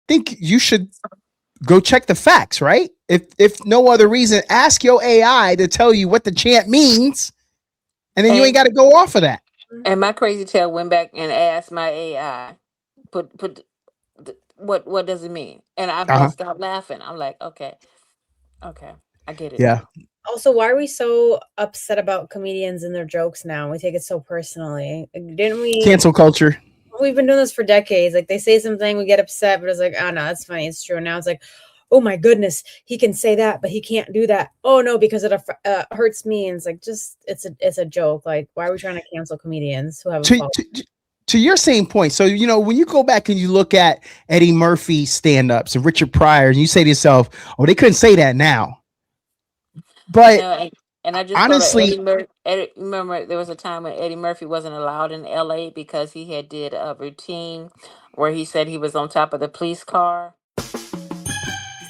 think you should go check the facts, right? If no other reason, ask your AI to tell you what the chant means, and then you ain't And got to go off of that. and my crazy tail went back and asked my AI, put what does it mean? And I Uh huh. bust out laughing. I'm like, okay, okay, I get it Yeah. now. Also, why are we so upset about comedians and their jokes now? We take it so personally. Like, didn't we? Cancel culture. We've been doing this for decades. Like they say something, we get upset, but it's like, oh no, that's funny. It's true. And now it's like, oh my goodness, he can say that, but he can't do that. Oh no, because it hurts me. And it's like, just it's a joke. Like, why are we trying to cancel comedians who have a To, fault? to your same point. So, when you go back and you look at Eddie Murphy stand ups and Richard Pryor, and you say to yourself, oh, they couldn't say that now. You But know, and I just thought of Eddie honestly, Murphy. Remember, there was a time when Eddie Murphy wasn't allowed in L.A. because he had did a routine where he said he was on top of the police car.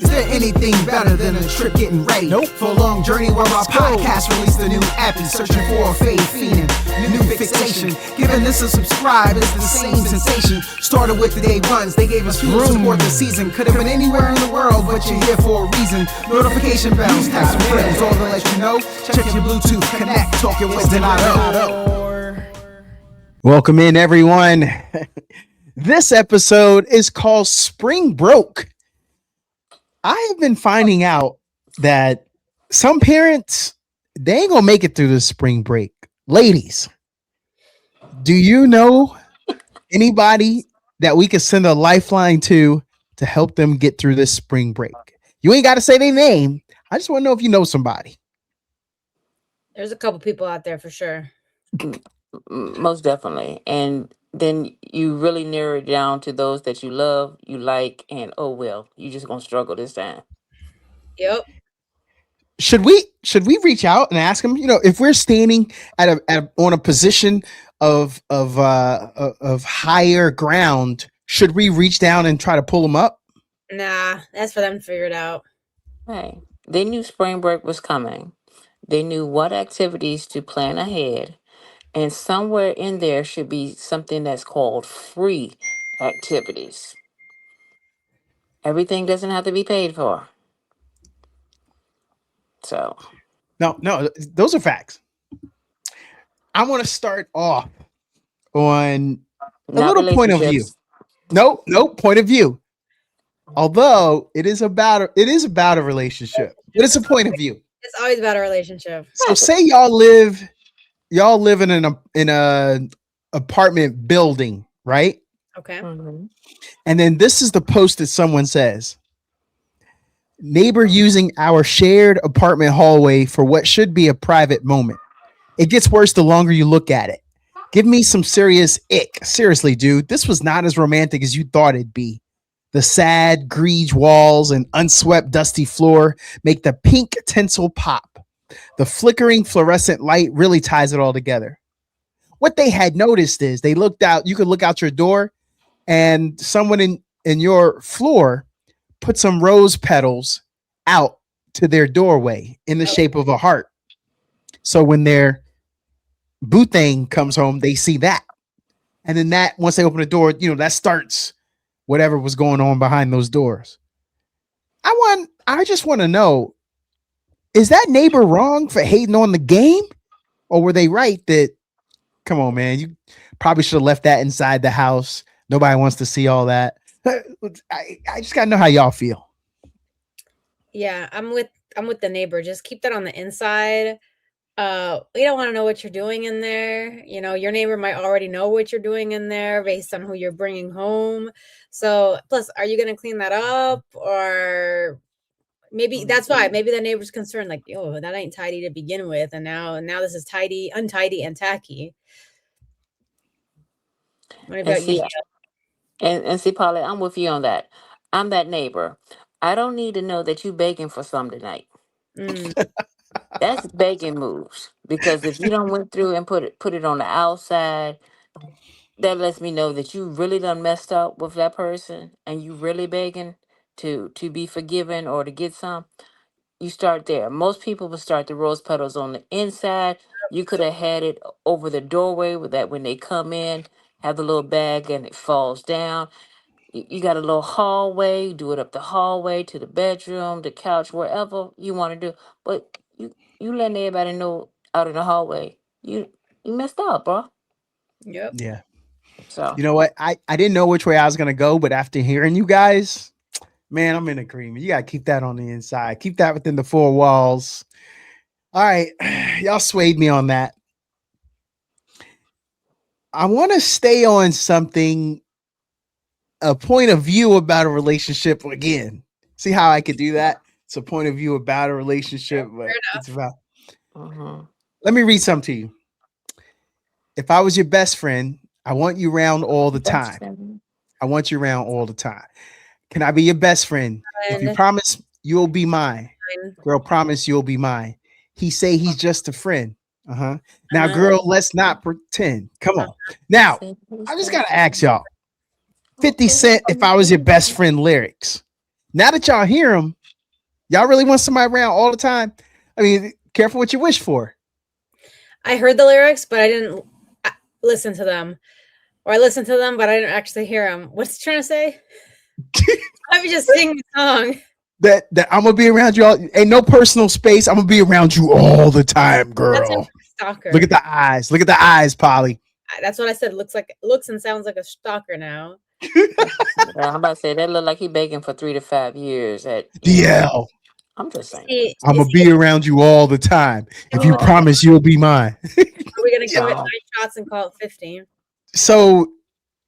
Is there anything better than a trip getting ready? Nope. For a long journey where our podcast released a new appy, searching for a fade fiend, new fixation. Giving this a subscribe is the same sensation. Started with the day ones, they gave us fuel to support the season. Could have been anywhere in the world, but you're here for a reason. Notification bells, text some friends, all to let you know. Check your Bluetooth, connect, talk your wisdom out. welcome in, everyone. This episode is called Spring Broke. I have been finding out that some parents, they ain't gonna make it through this spring break. Ladies, do you know anybody that we could send a lifeline to help them get through this spring break? You ain't got to say their name. I just want to know if you know somebody. There's a couple people out there for sure. Most definitely. And then you really narrow it down to those that you love, you like, and oh well, you just gonna struggle this time. Yep. Should we reach out and ask them? If we're standing on a position of higher ground, should we reach down and try to pull them up? Nah, that's for them to figure it out. Hey, they knew spring break was coming. They knew what activities to plan ahead. And somewhere in there should be something that's called free activities. Everything doesn't have to be paid for. So, No, those are facts. I want to start off on a not little point of view. relationships. No point of view. Although it is about a relationship, but it's a point of view. It's always about a relationship. So say y'all live in a apartment building, right? Okay. Hmm. And then this is the post that someone says: neighbor using our shared apartment hallway for what should be a private moment. It gets worse the longer you look at it. Give me some serious ick. Seriously, dude, this was not as romantic as you thought it'd be. The sad, greige walls and unswept, dusty floor make the pink tinsel pop. The flickering fluorescent light really ties it all together. What they had noticed is they looked out, you could look out your door, and someone in your floor put some rose petals out to their doorway in the shape of a heart. So when their boo thing comes home, they see that. And then that, once they open the door, that starts whatever was going on behind those doors. I just want to know, is that neighbor wrong for hating on the game? Or were they right that, come on, man, you probably should have left that inside the house. Nobody wants to see all that. I just gotta know how y'all feel. Yeah, I'm with the neighbor. Just keep that on the inside. We don't want to know what you're doing in there. Your neighbor might already know what you're doing in there based on who you're bringing home. So, plus, are you going to clean that up? Or maybe that's why. Maybe the neighbor's concerned, like, yo, that ain't tidy to begin with, and now this is tidy, untidy, and tacky. What And about you, see, Gio? and see, Polly, I'm with you on that. I'm that neighbor. I don't need to know that you begging for some tonight. Mm, That's begging moves. Because if you don't went through and put it on the outside, that lets me know that you really done messed up with that person and you really begging to be forgiven or to get some. You start there. Most people will start the rose petals on the inside. You could have had it over the doorway with that when they come in, have the little bag and it falls down. You got a little hallway, do it up the hallway to the bedroom, the couch, wherever you want to do. But you letting everybody know out in the hallway, you messed up, bro. Yep. Yeah. So You know what? I didn't know which way I was gonna go, but after hearing you guys, man, I'm in agreement. You gotta keep that on the inside. Keep that within the four walls. All right. Y'all swayed me on that. I want to stay on something, a point of view about a relationship again. See how I could do that? It's a point of view about a relationship, but it's about. mhm. Let me read something to you. If I was your best friend, I want you around all the Best time. friend. I want you around all the time. Can I be your best friend? If you And promise you'll be mine, fine. girl, promise you'll be mine. He say he's just a friend. Uh-huh. Now, Uh-huh. girl, let's not pretend. Come on. Now, Say who's I just that gotta ask friend? y'all. 50 Cent, if I was your best friend lyrics. Now that y'all hear them, y'all really want somebody around all the time? I mean, careful what you wish for. I heard the lyrics, but I didn't listen to them. Or I listened to them, but I didn't actually hear them. What's he trying to say? I was just singing the song. That I'm gonna be around you all. Ain't no personal space. I'm gonna be around you all the time, That's girl. a stalker. Look at the eyes. Look at the eyes, Polly. That's what I said. Looks and sounds like a stalker now. Yeah, I'm about to say that look like he begging for 3 to 5 years. DL. I'm just saying. I'm gonna be around you all the time. If you Oh, promise you'll be mine. Are we gonna give it Yeah. 9 shots and call it 15? So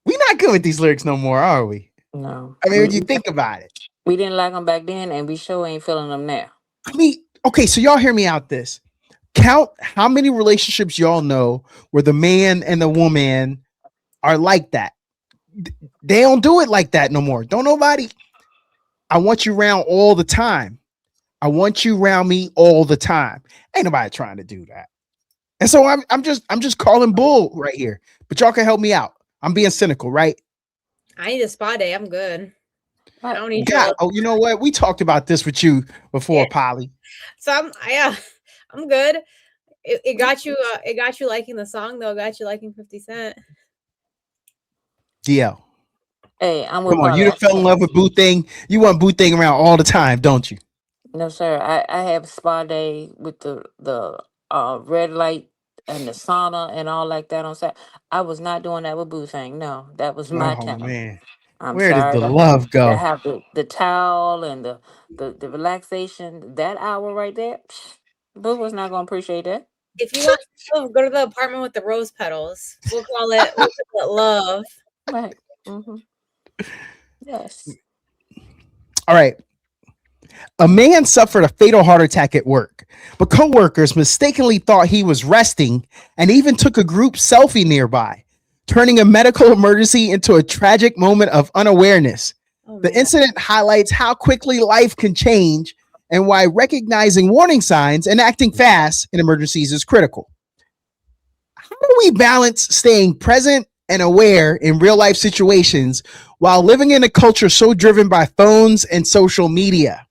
we not good with these lyrics no more, are we? no, I mean, when you think about it. we didn't like them back then, and we sure ain't feeling them now. I mean, okay, so y'all hear me out this. Count how many relationships y'all know where the man and the woman are like that. They don't do it like that no more. Don't nobody. I want you around all the time. I want you around me all the time. Ain't nobody trying to do that. And so I'm just calling bull right here. But y'all can help me out. I'm being cynical, right? I need a spa day. I'm good. I don't need God, your. oh, you know what? We talked about this with you before, Yeah. Polly. So I'm good. It got you. It got you liking the song though. It got you liking 50 Cent. DL. Hey, I'm with Come on, you Polly. done fell in love with Boo Thing. You want Boo Thing around all the time, don't you? No, sir. I have spa day with the red light and the sauna and all like that on set. I was not doing that with Boo Thing. No, that was my Oh time. man. I'm Where did sorry the to love go? have the towel and the relaxation. That hour right there, Boo was not gonna appreciate that. If you want, go to the apartment with the rose petals. We'll call it love. Right. Mm-hmm. Yes. All right. A man suffered a fatal heart attack at work, but coworkers mistakenly thought he was resting and even took a group selfie nearby, turning a medical emergency into a tragic moment of unawareness. Oh The man. incident highlights how quickly life can change and why recognizing warning signs and acting fast in emergencies is critical. How do we balance staying present and aware in real life situations while living in a culture so driven by phones and social media?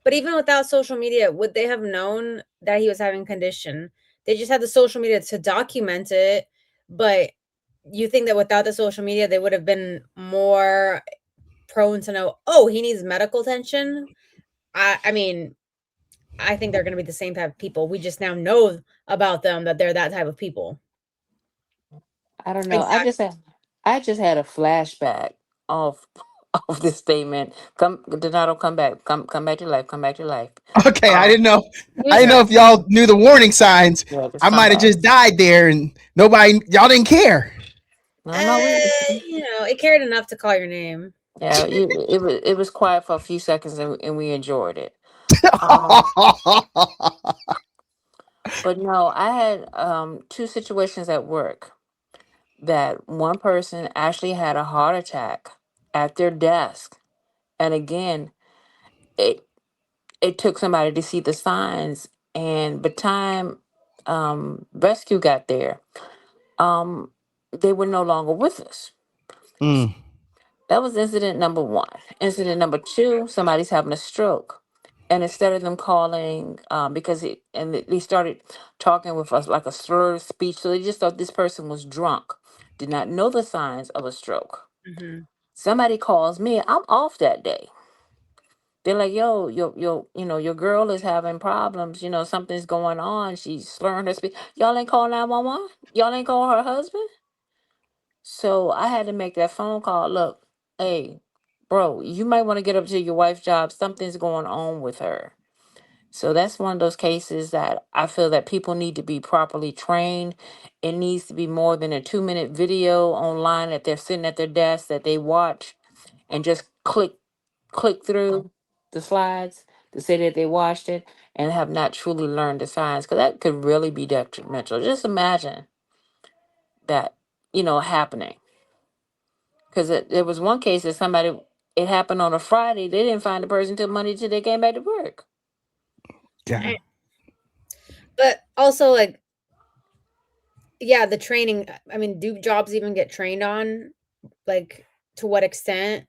But even without social media, would they have known that he was having condition? They just had the social media to document it. But you think that without the social media, they would have been more prone to know, oh, he needs medical attention? I mean, I think they're going to be the same type of people. We just now know about them that they're that type of people. I don't know. Exactly. I just had a flashback of of this statement. Come, Donato, come back. Come back to life. Come back to life. Okay, I Um, didn't know. He I was didn't know right. if y'all knew the warning signs. yeah, just I come might have back. just died there and nobody, y'all didn't care. No, no, It cared enough to call your name. yeah, it was quiet for a few seconds and we enjoyed it. Um, but no, I had two situations at work that one person actually had a heart attack at their desk, and again, it it took somebody to see the signs, and by the time rescue got there, um, they were no longer with us. Mm, That was incident number one. Incident number two, somebody's having a stroke. And instead of them calling, because they started talking with us like a slurred speech, so they just thought this person was drunk, did not know the signs of a stroke. Mhm. Somebody calls me, I'm off that day. They're like, yo, your girl is having problems. Something's going on. She's slurring her speech. Y'all ain't call 911. Y'all ain't call her husband. So I had to make that phone call. Look, hey, bro, you might want to get up to your wife's job. Something's going on with her. So that's one of those cases that I feel that people need to be properly trained. It needs to be more than a 2-minute video online that they're sitting at their desk that they watch and just click through the slides to say that they watched it and have not truly learned the science, because that could really be detrimental. Just imagine that, happening. Because there was one case that it happened on a Friday. They didn't find the person till Monday till they came back to work. Yeah. But also, like, yeah, the training. I mean, do jobs even get trained on? Like, to what extent?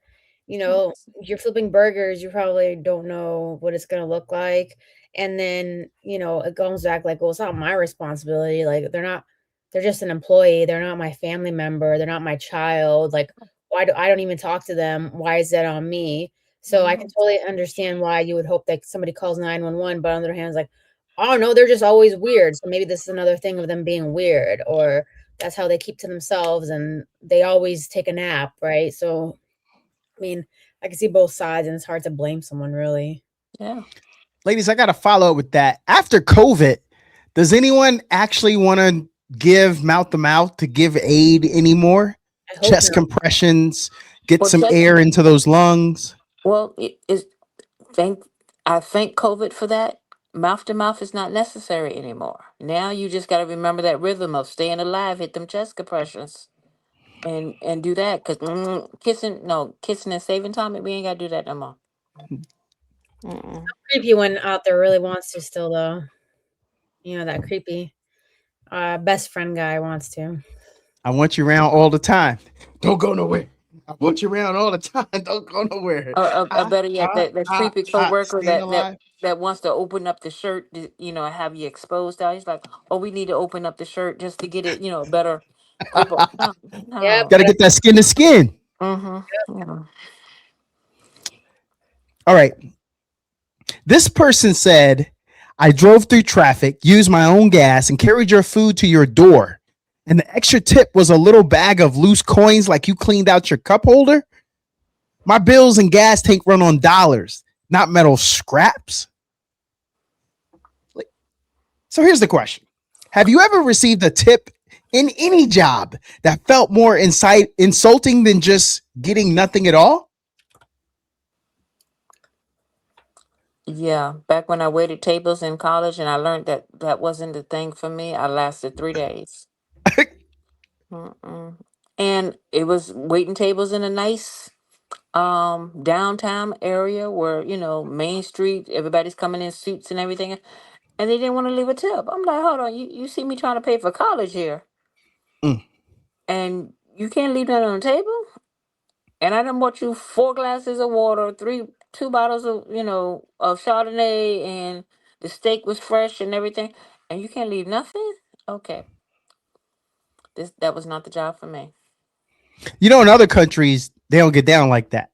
You're flipping burgers, you probably don't know what it's gonna look like. And then, it comes back like, well, it's not my responsibility. Like, they're just an employee. They're not my family member. They're not my child. Like, why do I don't even talk to them? Why is that on me? So I can totally understand why you would hope that somebody calls 911, but on the other hand, it's like, oh no, they're just always weird. So maybe this is another thing of them being weird, or that's how they keep to themselves and they always take a nap, right? So I mean, I can see both sides and it's hard to blame someone really. Yeah. Ladies, I got to follow up with that. After COVID, does anyone actually want to give mouth to mouth to give aid anymore? I hope Chest not. compressions, get Well, some air into those lungs. Well, I thank COVID for that. Mouth to mouth is not necessary anymore. Now you just got to remember that rhythm of staying alive, hit them chest compressions, and do that. Cause kissing and saving time. We ain't got to do that no more. Mm-mm. Creepy one out there really wants to still though. That creepy best friend guy wants to. I want you around all the time. Don't go nowhere. I want you around all the time. Don't go nowhere. Or better yet, that creepy coworker Staying that that alive. that wants to open up the shirt, have you exposed out. He's like, oh, we need to open up the shirt just to get it, a better grip on. No, Yep. no. Got to get that skin to skin. Mm-hmm. Yeah. All right. This person said, I drove through traffic, used my own gas, and carried your food to your door. And the extra tip was a little bag of loose coins like you cleaned out your cup holder. My bills and gas tank run on dollars, not metal scraps. So here's the question. Have you ever received a tip in any job that felt more insulting than just getting nothing at all? Yeah, back when I waited tables in college and I learned that that wasn't the thing for me, I lasted 3 days. Mm-mm. And it was waiting tables in a nice downtown area where, Main Street, everybody's coming in suits and everything, and they didn't want to leave a tip. I'm like, hold on, you see me trying to pay for college here, Mm. and you can't leave that on the table? And I done bought you 4 glasses of water, 2 bottles of, of Chardonnay, and the steak was fresh and everything, and you can't leave nothing? Okay. That was not the job for me. In other countries, they don't get down like that.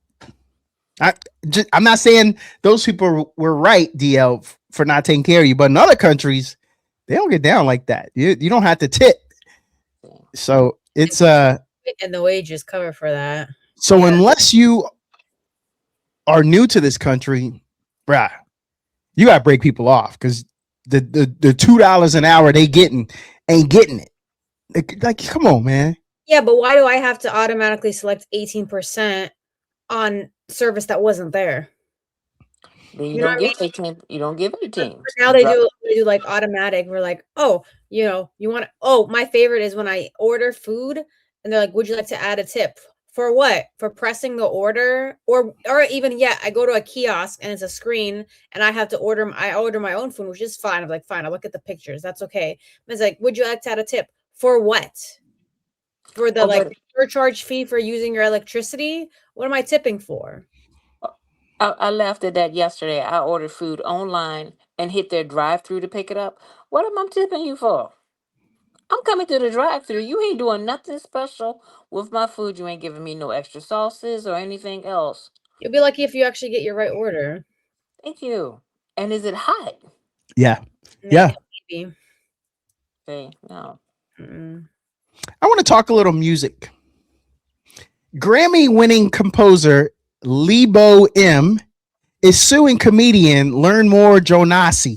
I'm not saying those people were right, DL, for not taking care of you, but in other countries, they don't get down like that. You don't have to tip. So it's and the wages cover for that. So unless you are new to this country, bruh, you gotta break people off because the $2 an hour they ain't getting it. Like, come on, man. Yeah, but why do I have to automatically select 18% on service that wasn't there? You don't give 18. You don't give 18. Now they do like automatic. We're like, oh, you want to. Oh, my favorite is when I order food and they're like, would you like to add a tip? For what? For pressing the order, or even I go to a kiosk and it's a screen and I have to order. I order my own food, which is fine. I'm like, fine. I'll look at the pictures. That's okay. And it's like, would you like to add a tip? For what? For the surcharge fee for using your electricity? What am I tipping for? I laughed at that yesterday. I ordered food online and hit their drive-through to pick it up. What am I tipping you for? I'm coming to the drive-through. You ain't doing nothing special with my food. You ain't giving me no extra sauces or anything else. You'll be lucky if you actually get your right order. Thank you. And is it hot? Yeah. Yeah, Yeah. maybe. See, no. Mm. I want to talk a little music. Grammy winning composer Lebo M is suing comedian Learn More Jonasi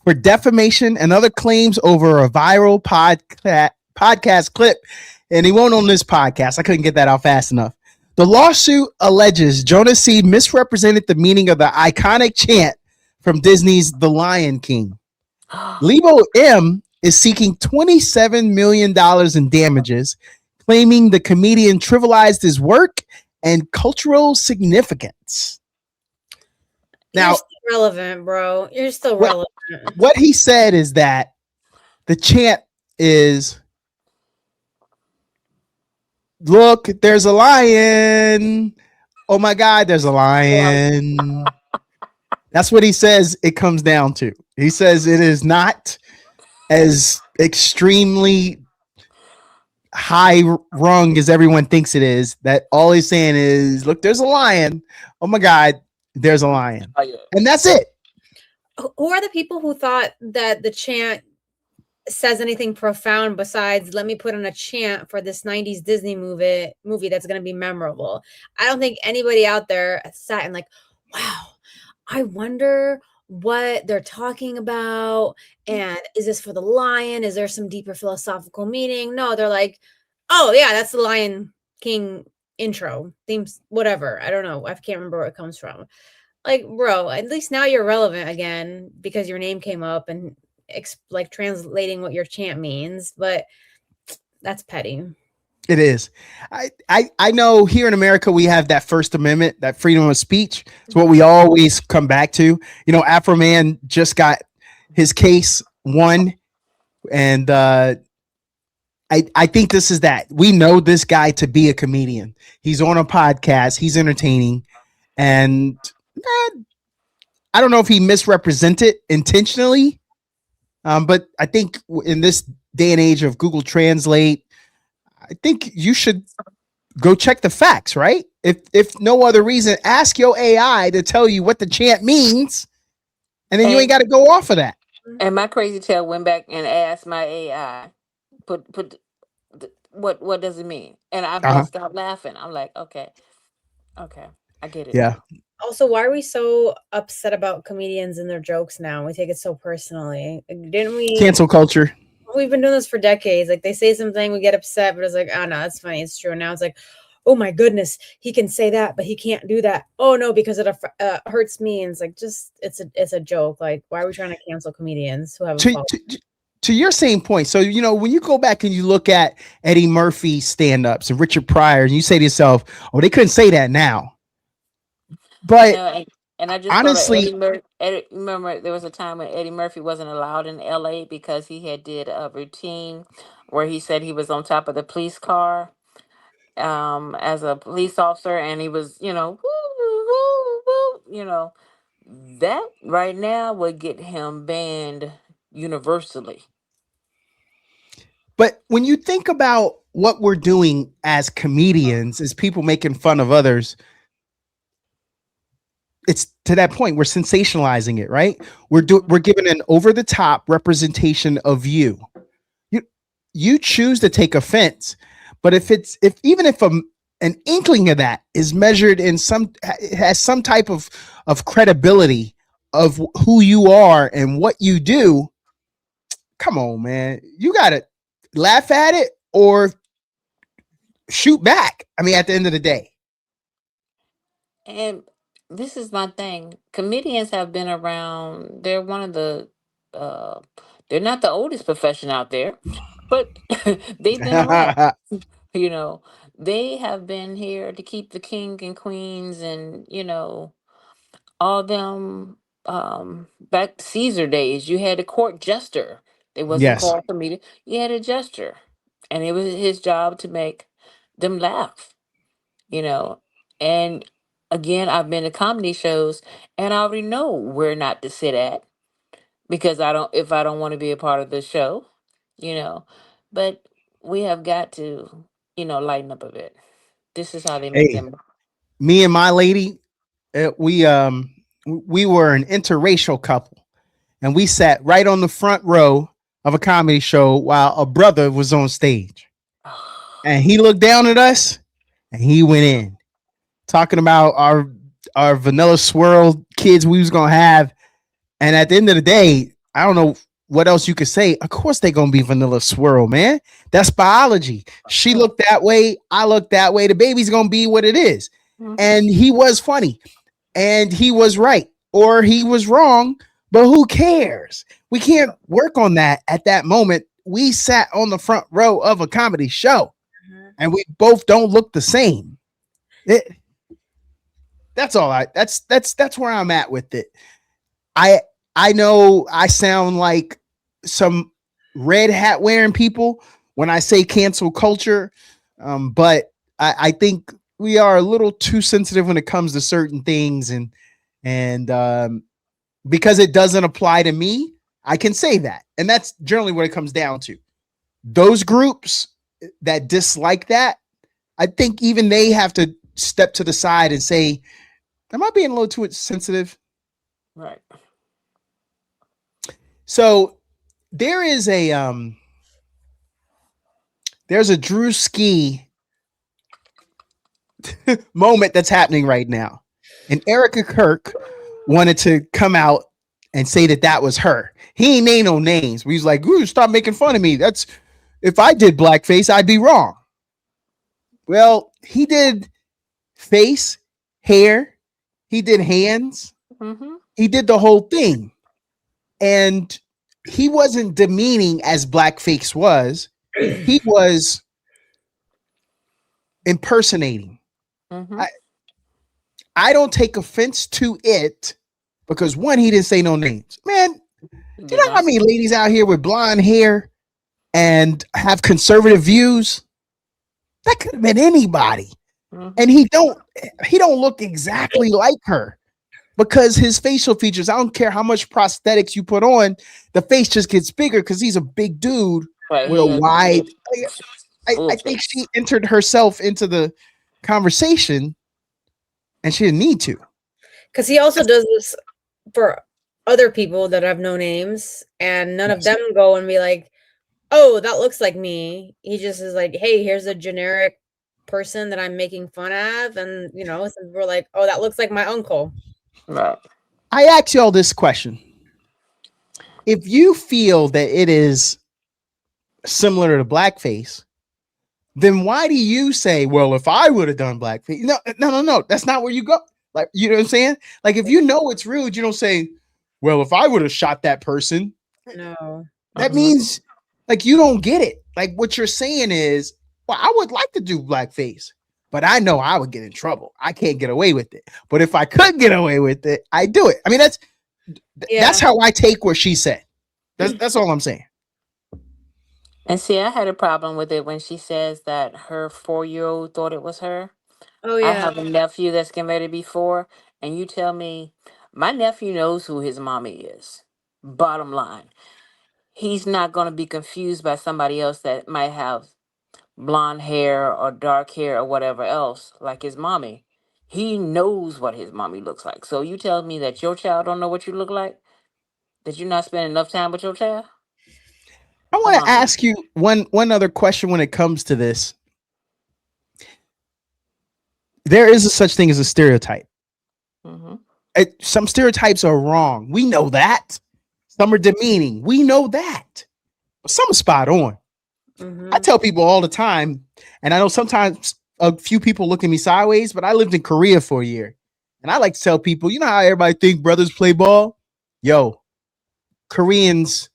for defamation and other claims over a viral podcast clip. And he won't on this podcast. I couldn't get that out fast enough. The lawsuit alleges Jonasi misrepresented the meaning of the iconic chant from Disney's The Lion King. Lebo M is seeking $27 million in damages, claiming the comedian trivialized his work and cultural significance. Now, You're still relevant, bro. You're still what, relevant. what he said is that the chant is, look, there's a lion. Oh my God, there's a lion. That's what he says it comes down to. He says it is not as extremely high rung as everyone thinks it is. That all he's saying is, look, there's a lion. Oh my God, there's a lion. Oh, yeah. And that's it. Who are the people who thought that the chant says anything profound besides let me put on a chant for this 90s Disney movie that's going to be memorable? I don't think anybody out there sat and like, wow, I wonder what they're talking about, and is this for the lion? Is there some deeper philosophical meaning? No, they're like, oh yeah, that's the Lion King intro themes, whatever. I don't know, I can't remember where it comes from. Like, bro, at least now you're relevant again because your name came up and like translating what your chant means, but that's petty. It is. I know here in America we have that First Amendment, that freedom of speech. It's what we always come back to. You know, Afro Man just got his case won, and I think this is that. We know this guy to be a comedian. He's on a podcast. He's entertaining, and I don't know if he misrepresented intentionally, but I think in this day and age of Google Translate, I think you should go check the facts, right? If no other reason, ask your AI to tell you what the chant means, and then you ain't got to go off of that. And my crazy tail went back and asked my AI, put what does it mean? And I Uh-huh. bust out laughing. I'm like, okay, I get it Yeah. now. Also, why are we so upset about comedians and their jokes now? We take it so personally. Didn't we? Cancel culture. We've been doing this for decades. Like, they say something, we get upset, but it's like, oh no, that's funny, it's true. Now it's like, oh my goodness, he can say that, but he can't do that. Oh no, because it hurts me. And it's like, just it's a joke. Like, why are we trying to cancel comedians who have a fault? To your same point. So, you know, when you go back and you look at Eddie Murphy stand-ups and Richard Pryor, and you say to yourself, oh, they couldn't say that now. But and I just honestly, thought remember there was a time when Eddie Murphy wasn't allowed in LA because he had did a routine where he said he was on top of the police car as a police officer, and he was, woo, woo, woo, that right now would get him banned universally. but when you think about what we're doing as comedians, as people making fun of others, it's to that point we're sensationalizing it, right? We're giving an over the top representation of you. You choose to take offense, but if even if an inkling of that is measured in has some type of credibility of who you are and what you do, come on, man, you gotta laugh at it or shoot back. I mean, at the end of the day. And this is my thing. Comedians have been around. They're one of the uh they're not the oldest profession out there, but they've been around. You know, they have been here to keep the king and queens and, all them back to Caesar days. You had a court jester. They wasn't Yes. called comedian. You had a jester. And it was his job to make them laugh, you know. And again, I've been to comedy shows and I already know where not to sit at because I don't if I don't want to be a part of the show, you know. But we have got to, lighten up a bit. This is how they make Hey, them. me and my lady, we were an interracial couple, and we sat right on the front row of a comedy show while a brother was on stage, and he looked down at us, and he went in talking about our vanilla swirl kids we was gonna have. And at the end of the day, I don't know what else you could say. Of course they're gonna be vanilla swirl, man. That's biology. She looked that way, I look that way. The baby's gonna be what it is. Mhm. And he was funny, and he was right, or he was wrong. But who cares? We can't work on that at that moment. We sat on the front row of a comedy show, and we both don't look the same. It, that's all. That's where I'm at with it. I I know I sound like some red hat wearing people when I say cancel culture, but I think we are a little too sensitive when it comes to certain things, and because it doesn't apply to me, I can say that, and that's generally what it comes down to. Those groups that dislike that, I think even they have to step to the side and say, "Am I being a little too sensitive?" Right. So there is there's a Drew Ski moment that's happening right now, and Erica Kirk wanted to come out and say that that was her. He ain't name no names. But he's like, "Ooh, stop making fun of me. That's if I did blackface, I'd be wrong." Well, he did face, hair, he did hands, Mm-hmm. he did the whole thing, and he wasn't demeaning as blackface was. He was impersonating. Mm-hmm. I don't take offense to it because one, he didn't say no names. Man, do you Did know how not. many ladies out here with blonde hair and have conservative views? That could have been anybody. And Mm-hmm. he don't look exactly like her because his facial features, I don't care how much prosthetics you put on, the face just gets bigger because he's a big dude Right. with a He has a wide. big full I think face. she entered herself into the conversation and she didn't need to. Because he also does this for other people that have no names, and none of Yes. them go and be like, "Oh, that looks like me." He just is like, "Hey, here's a generic person that I'm making fun of," and so we're like, "Oh, that looks like my uncle." Right. I ask y'all this question. If you feel that it is similar to blackface, then why do you say, well, if I would have done blackface? No, no, no, no. That's not where you go. Like, you know what I'm saying? Like, if you know it's rude, you don't say, well, if I would have shot that person, No. that Mm-hmm. means like you don't get it. Like, what you're saying is, well, I would like to do blackface, but I know I would get in trouble. I can't get away with it. But if I could get away with it, I do it. I mean, that's Yeah. how I take what she said. That's all I'm saying. And see, I had a problem with it when she says that her 4-year-old thought it was her. Oh I yeah. have a nephew that's getting ready to be 4, and you tell me my nephew knows who his mommy is. Bottom line, he's not going to be confused by somebody else that might have blonde hair or dark hair or whatever else like his mommy. He knows what his mommy looks like. So you tell me that your child don't know what you look like? That you're not spending enough time with your child? I Come want to on now. ask you one other question when it comes to this. There is a such thing as a stereotype. Mm-hmm. Some stereotypes are wrong. We know that. Some are demeaning. We know that. But some are spot on. I Mm-hmm. tell people all the time, and I know sometimes a few people look at me sideways, but I lived in Korea for a year. And I like to tell people, you know how everybody think brothers play ball? Yo, Koreans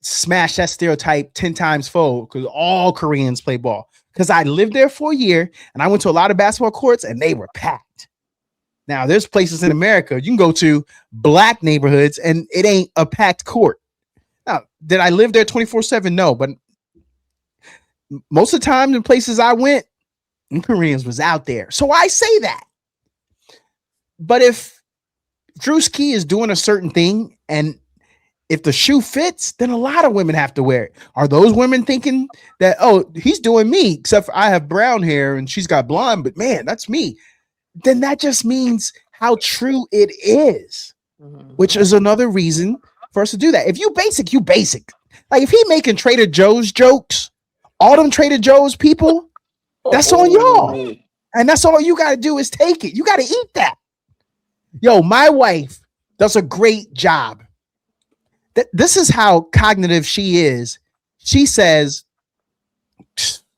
smash that stereotype 10 times fold because all Koreans play ball. Because I lived there for a year and I went to a lot of basketball courts and they were packed. Now, there's places in America you can go to black neighborhoods and it ain't a packed court. Now, did I live there 24/7? No, but most of the time, the places I went, Koreans was out there. So I say that. But if Drewski is doing a certain thing and if the shoe fits, then a lot of women have to wear it. Are those women thinking that, oh, he's doing me, except for I have brown hair and she's got blonde, but man, that's me. Then that just means how true it is, which is another reason for us to do that. If you basic, you basic. Like if he making Trader Joe's jokes, all them Trader Joe's people, that's on y'all. And that's all you got to do is take it. You got to eat that. Yo, my wife does a great job. This is how cognitive she is. She says,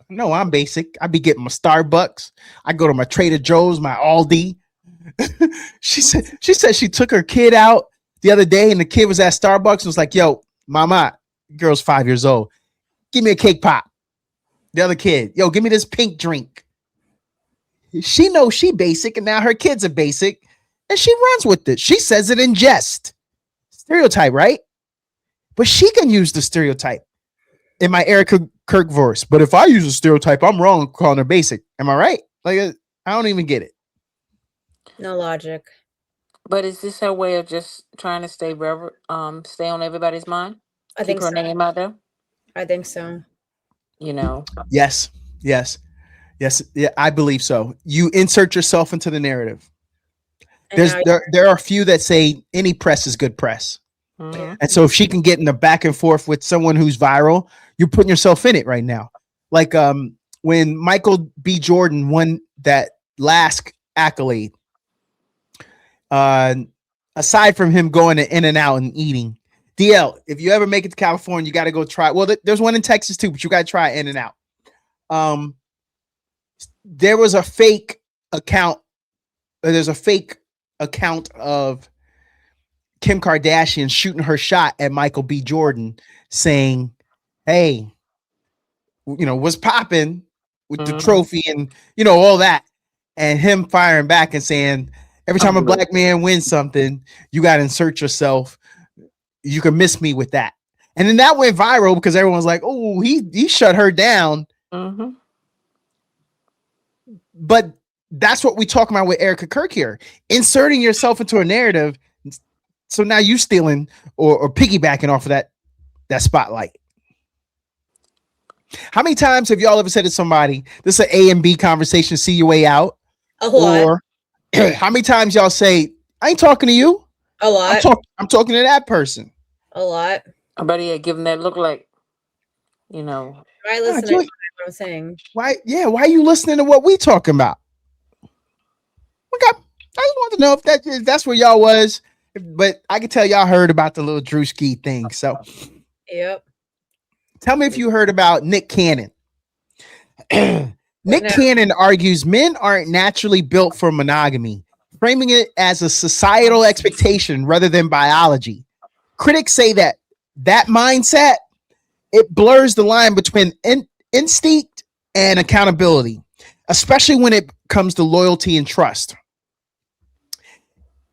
no, I'm basic. I be getting my Starbucks. I go to my Trader Joe's, my Aldi. she said she took her kid out the other day and the kid was at Starbucks and was like, yo, mama, girl's 5 years old. Give me a cake pop. The other kid, yo, give me this pink drink. She knows she basic and now her kids are basic and she runs with it. She says it in jest. Stereotype, right? But she can use the stereotype in my Erica Kirk voice. But if I use a stereotype, I'm wrong calling her basic. Am I right? Like, I don't even get it. No logic. But is this her way of just trying to stay on everybody's mind? I think Keep her so. name out there? I think so. You know? Yes. Yeah, I believe so. You insert yourself into the narrative. There are a few that say any press is good press. Mhm. And so if she can get in the back and forth with someone who's viral, you're putting yourself in it right now. Like when Michael B. Jordan won that last accolade, aside from him going to In-N-Out and eating, DL, if you ever make it to California, you got to go try. Well, there's one in Texas too, but you got to try In-N-Out. There was a fake account. There's a fake account of Kim Kardashian shooting her shot at Michael B. Jordan saying, hey, what's popping with the trophy and, all that. And him firing back and saying, every time a black man wins something, you got to insert yourself. You can miss me with that. And then that went viral because everyone's like, oh, he shut her down. Mm-hmm. But that's what we talk about with Erica Kirk here. Inserting yourself into a narrative. So now you stealing or piggybacking off of that spotlight. How many times have y'all ever said to somebody, this is an A and B conversation, see your way out? A lot. Or how many times y'all say, I ain't talking to you? A lot. I'm talking to that person. A lot. I bet he give him that look like, Why listen to what I'm saying? Why are you listening to what we talking about? Okay. I just want to know if that's where y'all was. But I can tell y'all heard about the little Drewski thing. So, yep. Tell me if you heard about Nick Cannon. Nick Cannon argues men aren't naturally built for monogamy, framing it as a societal expectation rather than biology. Critics say that mindset, it blurs the line between instinct and accountability, especially when it comes to loyalty and trust.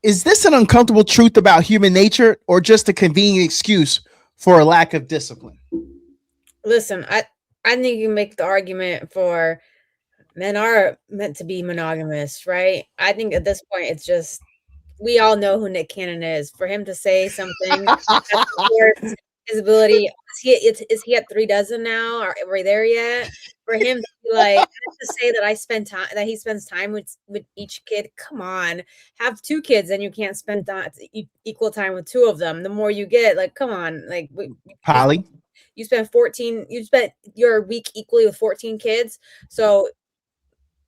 Is this an uncomfortable truth about human nature or just a convenient excuse for a lack of discipline? Listen, I think you make the argument for men are meant to be monogamous, right? I think at this point, it's just, we all know who Nick Cannon is. For him to say something that supports his ability, is he at 3 dozen now? Are we there yet? For him to be like, to say that he spends time with each kid. Come on, have 2 kids and you can't spend equal time with 2 of them. The more you get, like, come on, like, Holly, you spent your week equally with 14 kids. So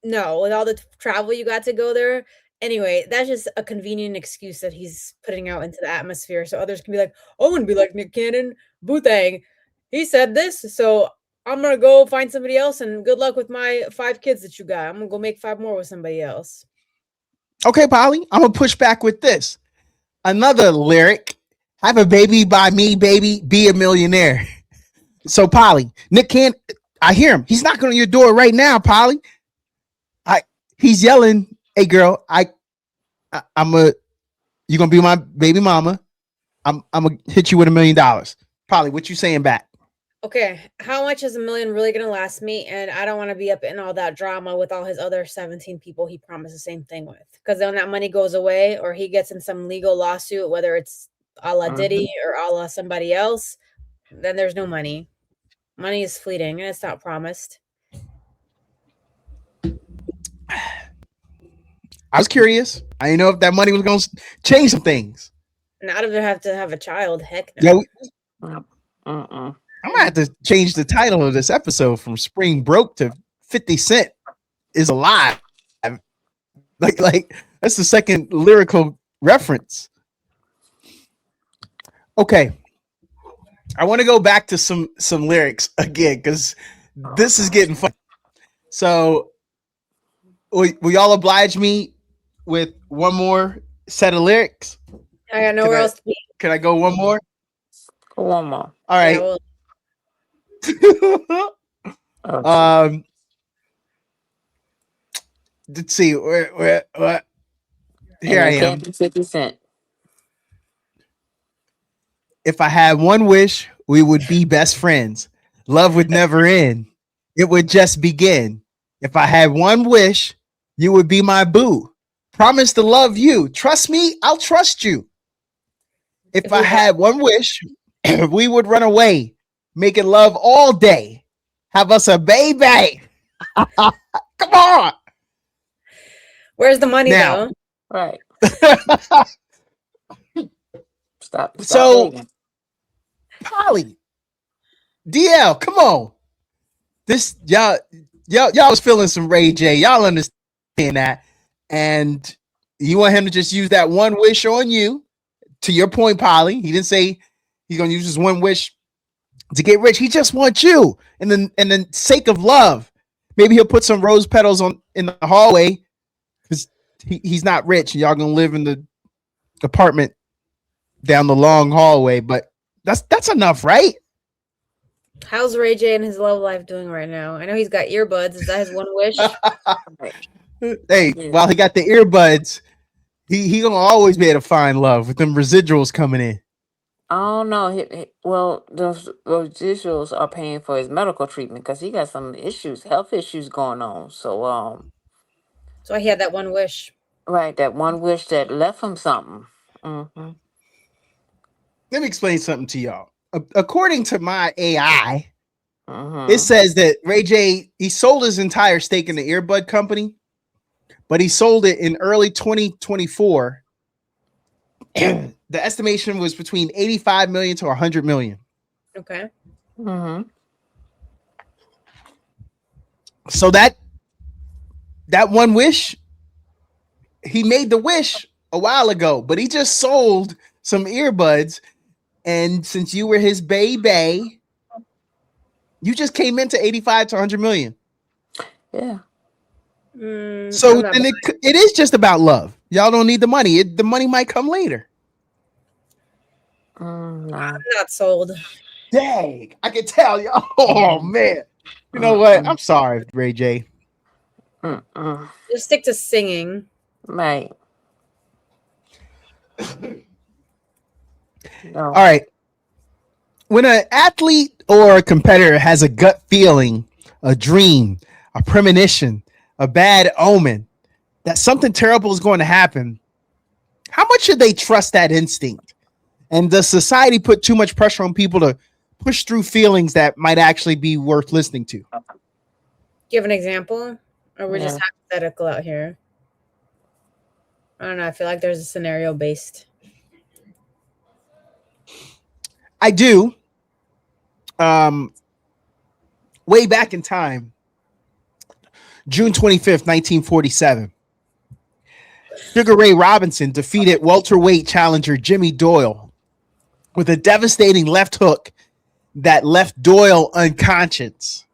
no, with all the travel you got to go there. Anyway, that's just a convenient excuse that he's putting out into the atmosphere. So others can be like, I want to be like Nick Cannon. Boothang. He said this. So I'm going to go find somebody else and good luck with my 5 kids that you got. I'm going to go make 5 more with somebody else. Okay, Polly, I'm going to push back with this. Another lyric, have a baby by me, baby, be a millionaire. So, Polly, Nick Cannon, I hear him. He's knocking on your door right now, Polly. He's yelling, hey, girl, you're going to be my baby mama. I'm going to hit you with $1 million. Polly, what you saying back? Okay, how much is $1 million really going to last me? And I don't want to be up in all that drama with all his other 17 people he promised the same thing with. Because then that money goes away or he gets in some legal lawsuit, whether it's a la Diddy or a la somebody else, then there's no money. Money is fleeting and it's not promised. I was curious. I didn't know if that money was going to change some things. Not if they have to have a child. Heck Yeah, no. Mm-mm. I'm gonna have to change the title of this episode from "Spring Broke" to "50 Cent is Alive." Like that's the second lyrical reference. Okay, I want to go back to some lyrics again because this is getting fun. So, will y'all oblige me with one more set of lyrics? I got nowhere else to be. Can I go one more? One more. All right. Yeah, well, Oh, Let's see. Where here I and it am. can't be 50 Cent. If I had one wish, we would be best friends. Love would never end. It would just begin. If I had one wish, you would be my boo. Promise to love you. Trust me, I'll trust you. If I had one wish, we would run away, making love all day. Have us a baby. Come on. where's the money Now. though? Right. Stop So, begging. Polly, DL, come on. This y'all was feeling some Ray J. Y'all understand that, and you want him to just use that one wish on you. To your point, Polly, he didn't say he's gonna use his one wish to get rich. He just wants you, and then sake of love, maybe he'll put some rose petals on in the hallway because he's not rich, and y'all gonna live in the apartment down the long hallway. But that's enough, right? How's Ray J and his love life doing right now? I know he's got earbuds. Is that his one wish? Hey, while he got the earbuds, he gonna always be able to find love with them residuals coming in. Oh no! Well, those residuals are paying for his medical treatment because he got some issues, health issues going on. So, So he had that one wish. right, that one wish that left him something. Mm-hmm. Let me explain something to y'all. According to my AI, Mm-hmm. it says that Ray J, he sold his entire stake in the earbud company, but he sold it in early 2024. The estimation was between 85 million to 100 million. Okay. Mm-hmm. So that one wish, he made the wish a while ago, but he just sold some earbuds. And since you were his baby, you just came into 85 to 100 million. Yeah. So then it is just about love. Y'all don't need the money. The money might come later. No. I'm not sold. Dang, I can tell y'all. Oh man, you know what? I'm sorry, Ray J. Just stick to singing. Right. No. All right. When an athlete or a competitor has a gut feeling, a dream, a premonition, a bad omen that something terrible is going to happen, how much should they trust that instinct? And does society put too much pressure on people to push through feelings that might actually be worth listening to? Give an example, or we're just hypothetical out here. I don't know. I feel like there's a scenario based. I do. Way back in time, June 25th, 1947, Sugar Ray Robinson defeated welterweight challenger Jimmy Doyle with a devastating left hook that left Doyle unconscious,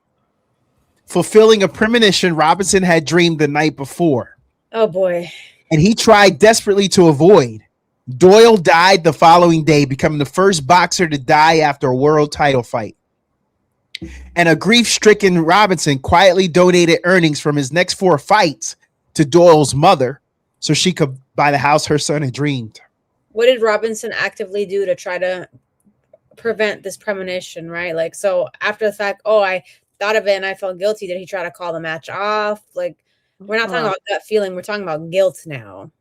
fulfilling a premonition Robinson had dreamed the night before. Oh boy. And he tried desperately to avoid. Doyle died the following day, becoming the first boxer to die after a world title fight. And a grief-stricken Robinson quietly donated earnings from his next 4 fights to Doyle's mother so she could buy the house her son had dreamed. What did Robinson actively do to try to prevent this premonition, right? Like, so after the fact, I thought of it and I felt guilty. Did he try to call the match off? Like, we're not talking about gut feeling. We're talking about guilt now.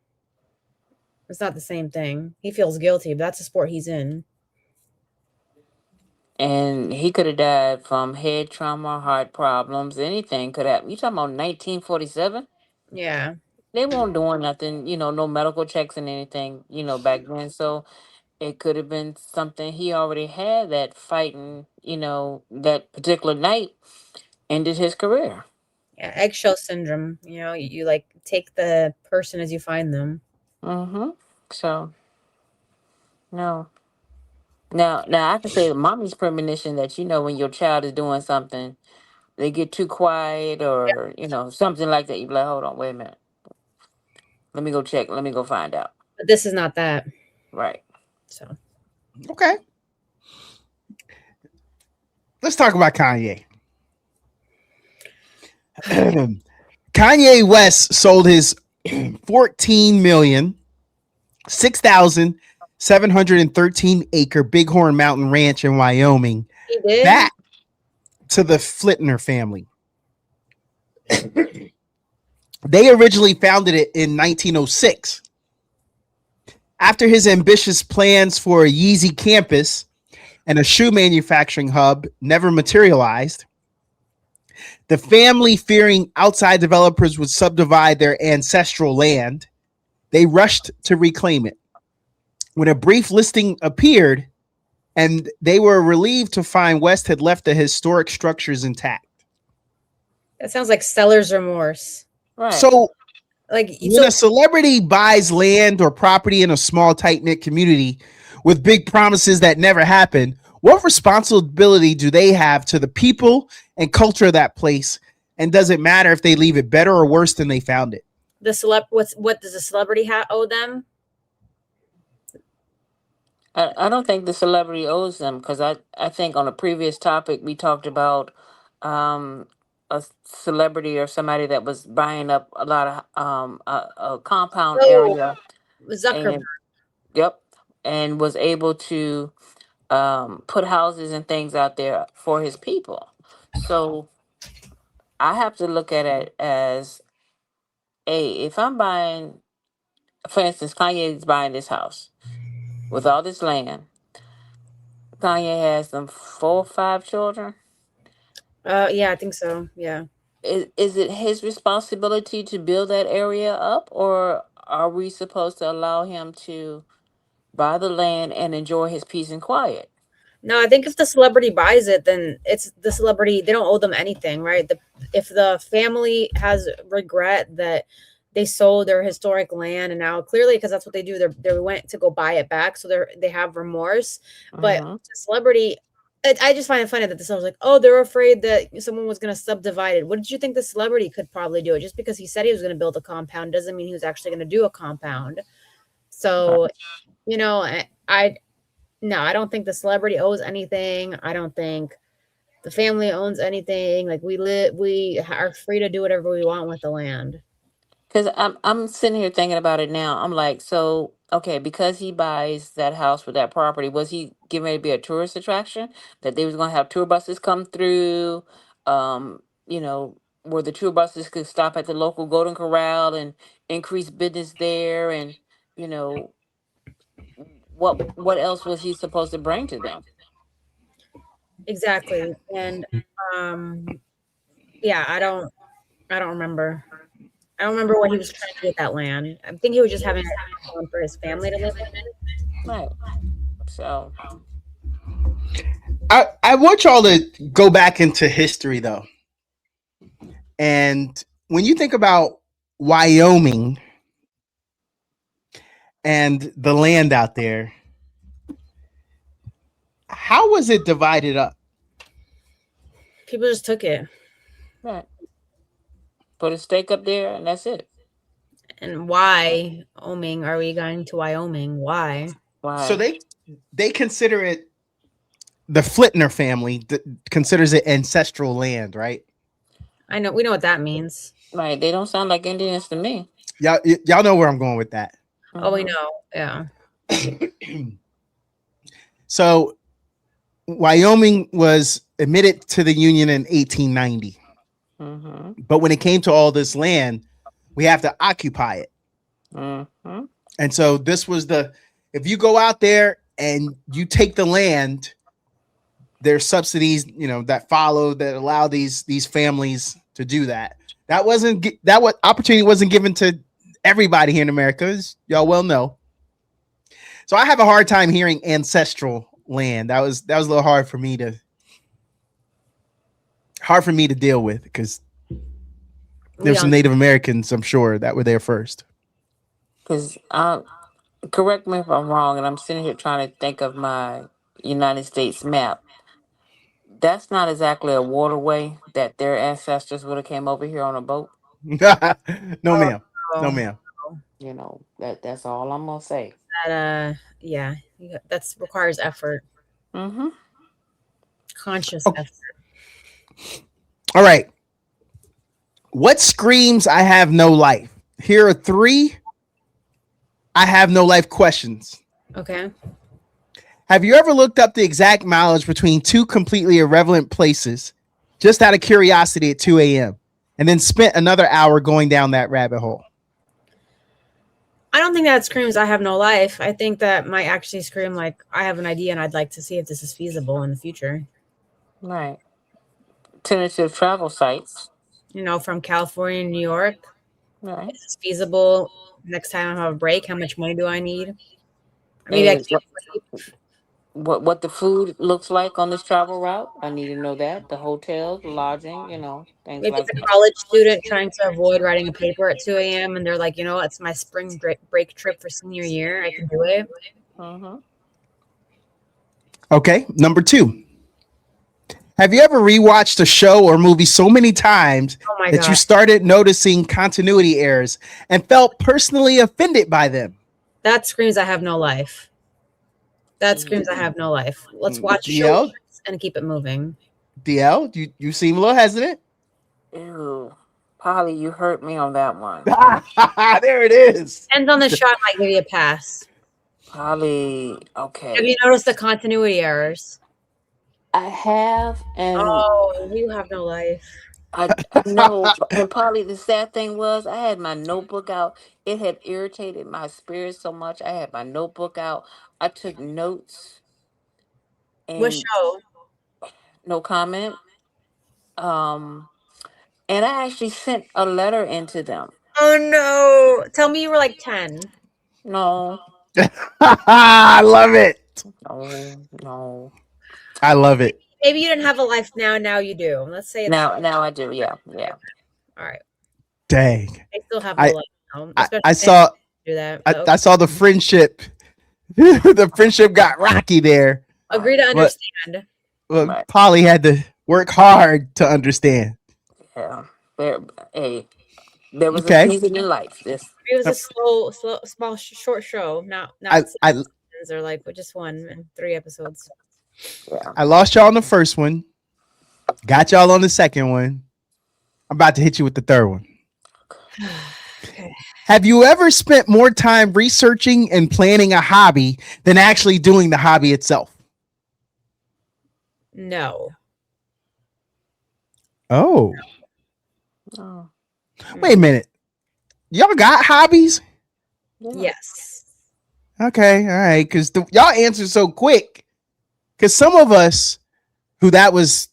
It's not the same thing. He feels guilty, but that's the sport he's in. And he could have died from head trauma, heart problems, anything could happen. You talking about 1947? Yeah. They weren't doing nothing, no medical checks and anything, back then. So it could have been something he already had that fighting, that particular night ended his career. Yeah, eggshell syndrome. You like take the person as you find them. Mm-hmm. So no. Now I can say mommy's premonition that when your child is doing something, they get too quiet or something like that. You be like, hold on, wait a minute, let me go check, let me go find out. But this is not that. Right. So Okay. Let's talk about Kanye. Kanye West sold his 6,713 acre Bighorn Mountain Ranch in Wyoming he did. back to the Flittner family. They originally founded it in 1906. After his ambitious plans for a Yeezy campus and a shoe manufacturing hub never materialized, the family, fearing outside developers would subdivide their ancestral land, they rushed to reclaim it. When a brief listing appeared, and they were relieved to find West had left the historic structures intact. That sounds like seller's remorse. Right. So Like when a celebrity buys land or property in a small, tight-knit community with big promises that never happen, what responsibility do they have to the people and culture of that place? And does it matter if they leave it better or worse than they found it? what does the celebrity owe them? I don't think the celebrity owes them, because I think on a previous topic we talked about a celebrity or somebody that was buying up a lot of a compound Oh, area. Zuckerberg. And yep, and was able to put houses and things out there for his people. So I have to look at it as, if I'm buying, for instance, Kanye is buying this house with all this land. Kanye has them 4 or 5 children. Yeah, I think so. Yeah. Is it his responsibility to build that area up, or are we supposed to allow him to buy the land and enjoy his peace and quiet? No, I think if the celebrity buys it, then it's the celebrity. They don't owe them anything, right? If the family has regret that they sold their historic land, and now clearly because that's what they do, they went to go buy it back, so they have remorse. But Mhm. the celebrity, I just find it funny that the celebrity's like, oh, they're afraid that someone was going to subdivide it. What did you think the celebrity could probably do it? Just because he said he was going to build a compound doesn't mean he was actually going to do a compound. So, I no, I don't think the celebrity owes anything. I don't think the family owns anything. Like we are free to do whatever we want with the land. Because I'm sitting here thinking about it now. I'm like, so okay, because he buys that house with that property, was he getting ready to be a tourist attraction? That they was gonna have tour buses come through, where the tour buses could stop at the local Golden Corral and increase business there, and you know what else was he supposed to bring to them? Exactly. And um yeah, I don't remember. I don't remember what he was trying to do with that land. I think he was just having a home for his family to live in. Right. So I want y'all to go back into history, though. And when you think about Wyoming and the land out there, how was it divided up? People just took it. right, put a stake up there, and that's it. And why, Wyoming? Are we going to Wyoming? Why? So Why? they consider it, the Flittner family considers it ancestral land, right? I know we know what that means. Right. They don't sound like Indians to me. Y'all know where I'm going with that. Oh, we Mhm. know. Yeah. So Wyoming was admitted to the Union in 1890. Mhm. But when it came to all this land, we have to occupy it. Mhm. And so this was if you go out there and you take the land, there's subsidies, that follow that allow these families to do that. What opportunity wasn't given to everybody here in America, as y'all well know. So I have a hard time hearing ancestral land. That was a little hard for me to deal with, because there's some Native Americans, I'm sure, that were there first. Because correct me if I'm wrong, and I'm sitting here trying to think of my United States map. That's not exactly a waterway that their ancestors would have came over here on a boat. No, ma'am. No, Oh, ma'am. That's all I'm gonna say. yeah, that's requires effort, Mm-hmm. conscious Oh, effort. all right. What screams I have no life? Here are 3 I have no life questions. Okay. Have you ever looked up the exact mileage between 2 completely irrelevant places just out of curiosity at 2 a.m. and then spent another hour going down that rabbit hole? I don't think that screams I have no life. I think that might actually scream like I have an idea and I'd like to see if this is feasible in the future. Right. Tentative travel sites. From California to New York. Right. Is this feasible? Next time I have a break, how much money do I need? Maybe I And can't. what the food looks like on this travel route. I need to know that. The hotels, the lodging, things Maybe like it's a that. college student trying to avoid writing a paper at 2 a.m. and they're like, it's my spring break trip for senior year. I can do it. Mm-hmm. Okay, number 2. Have you ever rewatched a show or movie so many times Oh my that you God. started noticing continuity errors and felt personally offended by them? That screams I have no life. That screams I have no life. Let's watch a show DL, and keep it moving. DL, you seem a little hesitant. Ew. Polly, you hurt me on that one. There it is. Depends on the show. I might give you a pass. Polly, Have okay. you noticed the continuity errors? I have, and Oh, you have no life. I know. And Polly, the sad thing was, I had my notebook out. It had irritated my spirit so much. I had my notebook out. I took notes, What and show? no comment. Um, and I actually sent a letter into them. Oh no. Tell me you were like 10. No, I love it. no. I love it. Maybe you didn't have a life now. Now you do. Let's say it's Now I do. Yeah, yeah. all right. Dang. I still have no I life now. I, Especially I if saw do that. I, But I saw the friendship. The friendship got rocky there. agree to But, understand. but Polly had to work hard to understand. Yeah. There was a Okay. season in life. It was a small, short show. Not I, I seasons or like just 1 and 3 episodes. Yeah. I lost y'all on the first one. Got y'all on the second one. I'm about to hit you with the third one. Okay. Have you ever spent more time researching and planning a hobby than actually doing the hobby itself? No. Oh, Oh, wait a minute. Y'all got hobbies? yeah. Yes. Okay, all right. Because y'all answered so quick. Because some of us who that was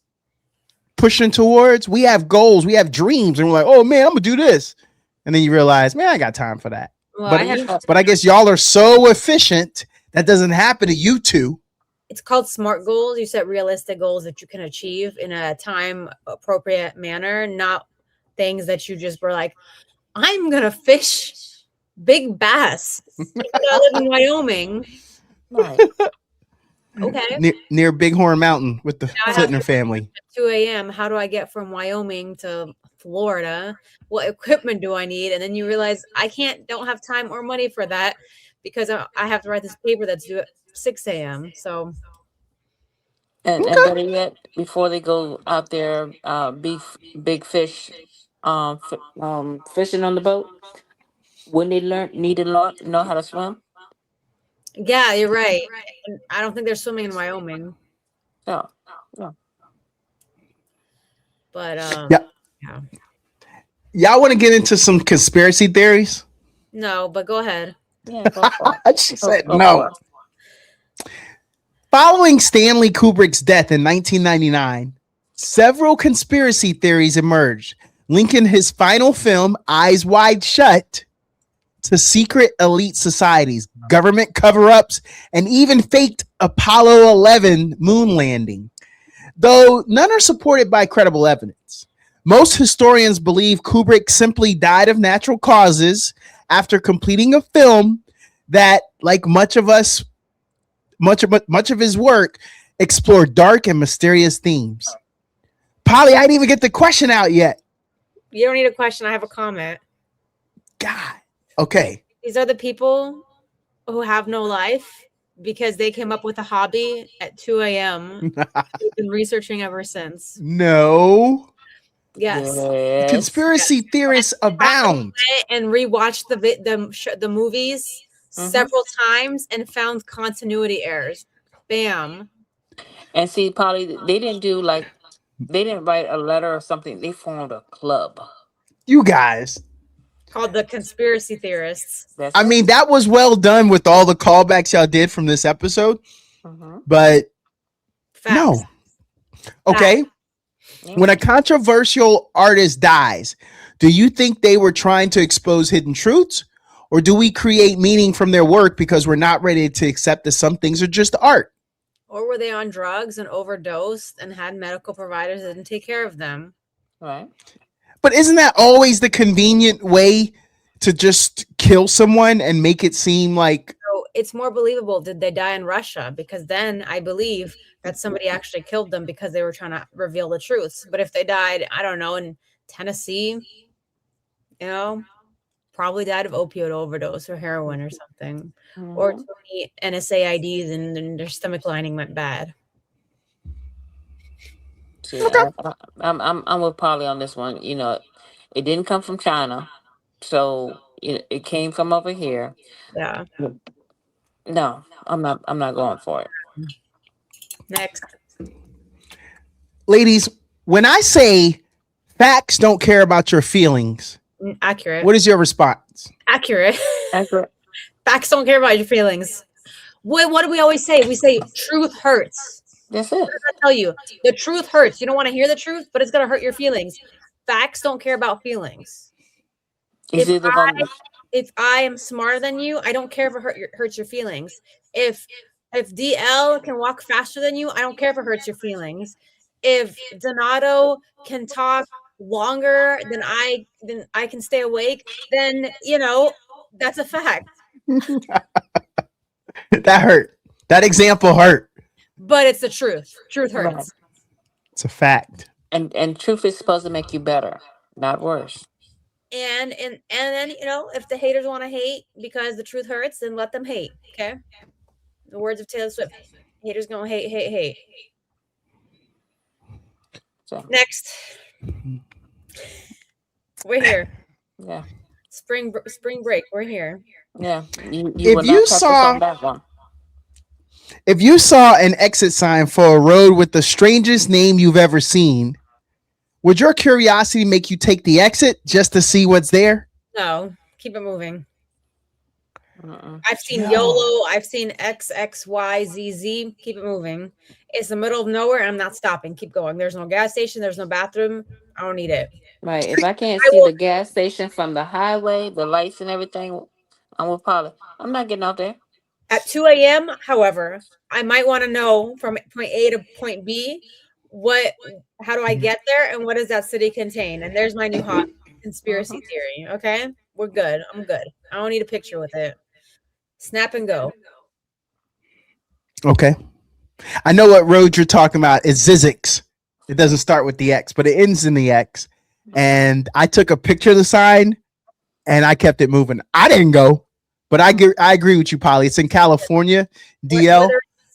pushing towards, we have goals, we have dreams, and we're like, oh man, I'm gonna do this. And then you realize, man, I got time for that. Well, But but I guess y'all are so efficient that doesn't happen to you two. it's called SMART goals. You set realistic goals that you can achieve in a time appropriate manner, not things that you just were like, I'm gonna fish big bass. I live in Wyoming. Right. Okay. Near Bighorn Mountain with the I have Flitner family. At 2 a.m. How do I get from Wyoming to Florida? What equipment do I need? And then you realize I don't have time or money for that because I have to write this paper that's due at 6 a.m. So And better yet, before they go out there, big fish, fishing on the boat, when they need to know how to swim. yeah, you're right. And I don't think they're swimming in Wyoming, No, no. but Yeah. Y'all want to get into some conspiracy theories? no, but go ahead. Yeah, go for it. She Go, said go for no. it. Following Stanley Kubrick's death in 1999, several conspiracy theories emerged, linking his final film, Eyes Wide Shut, to secret elite societies, government cover ups, and even faked Apollo 11 moon landing, though none are supported by credible evidence. Most historians believe Kubrick simply died of natural causes after completing a film that, like much of his work, explored dark and mysterious themes. Polly, I didn't even get the question out yet. You don't need a question. I have a comment. God. Okay. These are the people who have no life because they came up with a hobby at 2 a.m. We've been researching ever since. No. Yes. Yes. Conspiracy theorists abound. And rewatched the movies several times and found continuity errors. Bam. And see, Polly, they didn't write a letter or something. They formed a club. You guys. Called the conspiracy theorists. That's I it. mean, that was well done with all the callbacks y'all did from this episode. But Facts. no. Okay. When a controversial artist dies, do you think they were trying to expose hidden truths? Or do we create meaning from their work because we're not ready to accept that some things are just art? Or were they on drugs and overdosed and had medical providers that didn't take care of them? Right. But isn't that always the convenient way to just kill someone and make it seem like... So it's more believable. Did they die in Russia? Because then I believe that somebody actually killed them because they were trying to reveal the truth. But if they died, I don't know, in Tennessee, probably died of opioid overdose or heroin or something, or too many NSAIDs and their stomach lining went bad. See, I'm with Polly on this one. It didn't come from China, so it came from over here. Yeah. No, I'm not going for it. Next. Ladies, when I say facts don't care about your feelings, accurate. What is your response? Accurate. Accurate. Facts don't care about your feelings. What do we always say? We say truth hurts. That's it. What does that tell you? The truth hurts. You don't want to hear the truth, but it's going to hurt your feelings. Facts don't care about feelings. If I am smarter than you, I don't care if it hurts your feelings. If DL can walk faster than you, I don't care if it hurts your feelings. If Donato can talk longer than I can stay awake, then that's a fact. That hurt. That example hurt. But it's the truth. Truth hurts. Right. It's a fact. And truth is supposed to make you better, not worse. And then if the haters want to hate because the truth hurts, then let them hate. Okay. The words of Taylor Swift: haters gonna hate. So. Next, we're here. Yeah. Spring break. We're here. Yeah. If you saw an exit sign for a road with the strangest name you've ever seen, would your curiosity make you take the exit just to see what's there? No, keep it moving. I've seen YOLO. I've seen XXYZZ. Keep it moving. It's the middle of nowhere. I'm not stopping. Keep going. There's no gas station. There's no bathroom. I don't need it. Right. If I can't see the gas station from the highway, the lights and everything, I'm with Polly. I'm not getting out there. At 2 a.m., however, I might want to know from point A to point B, how do I get there and what does that city contain? And there's my new hot conspiracy theory. Okay, we're good. I'm good. I don't need a picture with it. Snap and go. Okay. I know what road you're talking about. It's Zizix. It doesn't start with the X, but it ends in the X. And I took a picture of the sign and I kept it moving. I didn't go, but I agree with you, Polly. It's in California, DL.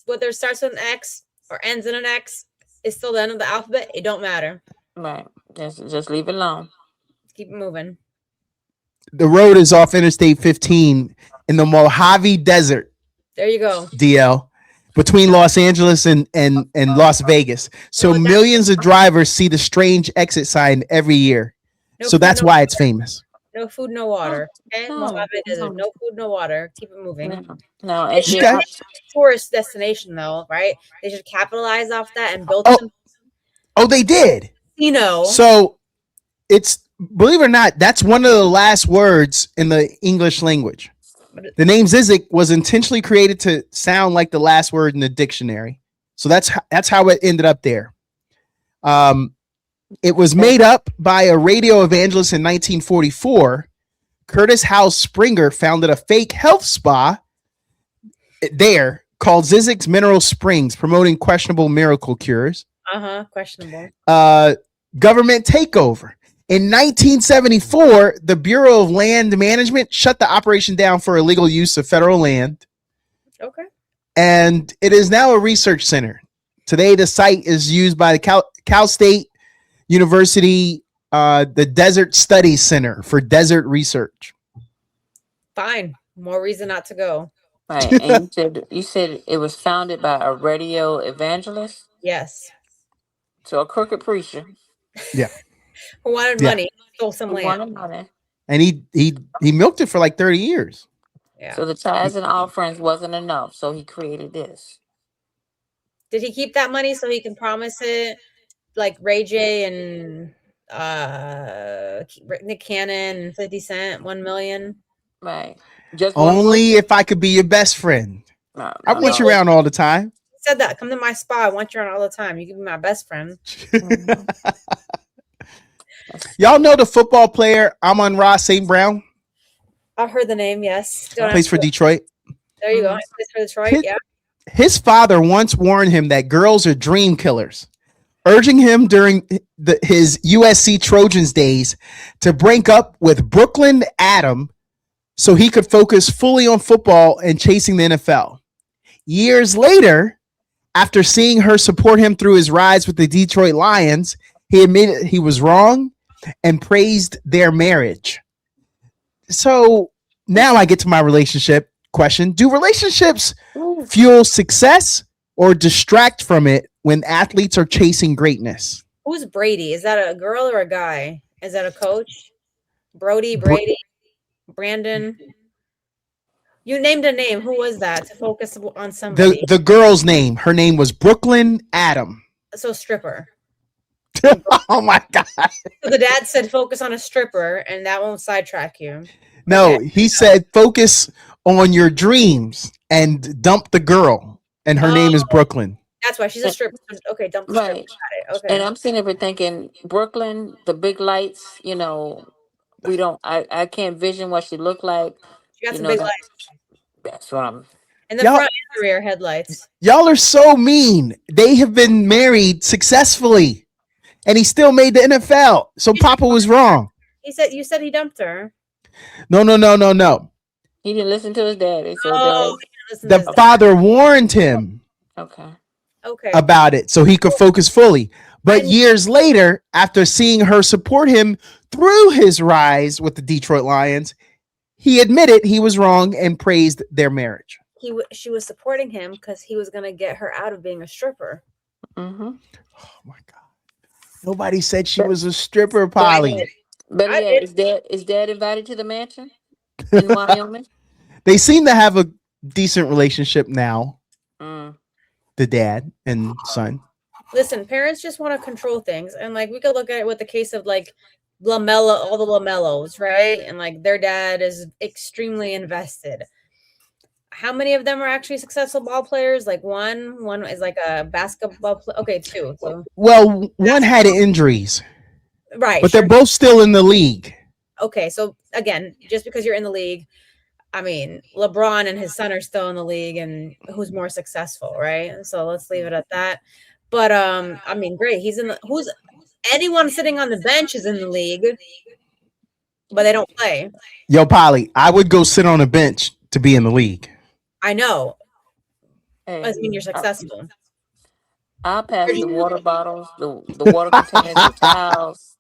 Whether it starts with an X or ends in an X, it's still the end of the alphabet. It don't matter. Right. Just leave it alone. Keep it moving. The road is off Interstate 15 in the Mojave Desert. There you go. DL. Between Los Angeles and Las Vegas. So millions of drivers see the strange exit sign every year. So that's why it's famous. No food, no water. Okay, No, Mojave Desert. no, No food, no water. Keep it moving. no, no. They And should see, Okay. make it a tourist destination, though, right? They should capitalize off that and build Oh, some they did. casino. So it's, believe it or not, that's one of the last words in the English language. The name Zizek was intentionally created to sound like the last word in the dictionary. So that's how it ended up there. It was made up by a radio evangelist in 1944. Curtis House Springer founded a fake health spa there called Zizek's Mineral Springs, promoting questionable miracle cures. Questionable. Government takeover. In 1974, the Bureau of Land Management shut the operation down for illegal use of federal land. Okay. And it is now a research center. Today, the site is used by the Cal State University, the Desert Studies Center for desert research. Fine. More reason not to go. right. And you said it was founded by a radio evangelist, Yes. so a crooked preacher Yeah. Who wanted Yeah. money? Stole some who land. wanted money. And he milked it for like 30 years. Yeah. So the tithes and offerings wasn't enough, so he created this. Did he keep that money so he can promise it like Ray J and Nick Cannon and 50 Cent 1 million? Right. Just Only if I could be your best friend. No, I want you around all the time. He said that. Come to my spa. I want you around all the time. You can be my best friend. Y'all know the football player Amon-Ra St. Brown? I've heard the name, yes. Plays for Detroit. There you go. He plays for Detroit, yeah. His father once warned him that girls are dream killers, urging him during his USC Trojans days to break up with Brooklyn Adam so he could focus fully on football and chasing the NFL. Years later, after seeing her support him through his rise with the Detroit Lions, he admitted he was wrong and praised their marriage. So now I get to my relationship question. Do relationships fuel success or distract from it when athletes are chasing greatness? Who's Brady? Is that a girl or a guy? Is that a coach? Brady, Brandon. You named a name. Who was that to focus on somebody? The girl's name. Her name was Brooklyn Adam. So stripper. Oh my God. So the dad said focus on a stripper and that won't sidetrack you. No, he said focus on your dreams and dump the girl. And her name is Brooklyn. That's why she's a stripper. Okay, dump the Right. stripper. Got it. Okay. And I'm sitting over thinking, Brooklyn, the big lights, we don't, I can't vision what she looked like. She got some big lights. That's what I'm. In the front and rear headlights. Y'all are so mean. They have been married successfully. And he still made the NFL. So Papa was wrong. You said he dumped her. No. He didn't listen to his daddy. So the father warned him okay. about it so he could focus fully. But years later, after seeing her support him through his rise with the Detroit Lions, he admitted he was wrong and praised their marriage. She was supporting him because he was going to get her out of being a stripper. Mm-hmm. Oh my God. Nobody said she was a stripper, Polly. But yeah, is dad invited to the mansion in Wyoming? They seem to have a decent relationship now. The dad and son. Listen, parents just want to control things. And like we could look at it with the case of like Lamella, all the Lamellos, right? And like their dad is extremely invested. How many of them are actually successful ball players? Like one is like a basketball player. Okay, two. So. Well, one had injuries. Right. But they're both still in the league. Okay, so again, just because you're in the league, I mean, LeBron and his son are still in the league, and who's more successful, right? So let's leave it at that. But I mean, great. Anyone sitting on the bench is in the league, but they don't play. Yo, Polly, I would go sit on a bench to be in the league. I know. Hey, I mean, you're successful. I'll pass the water bottles, the water containers, the towels,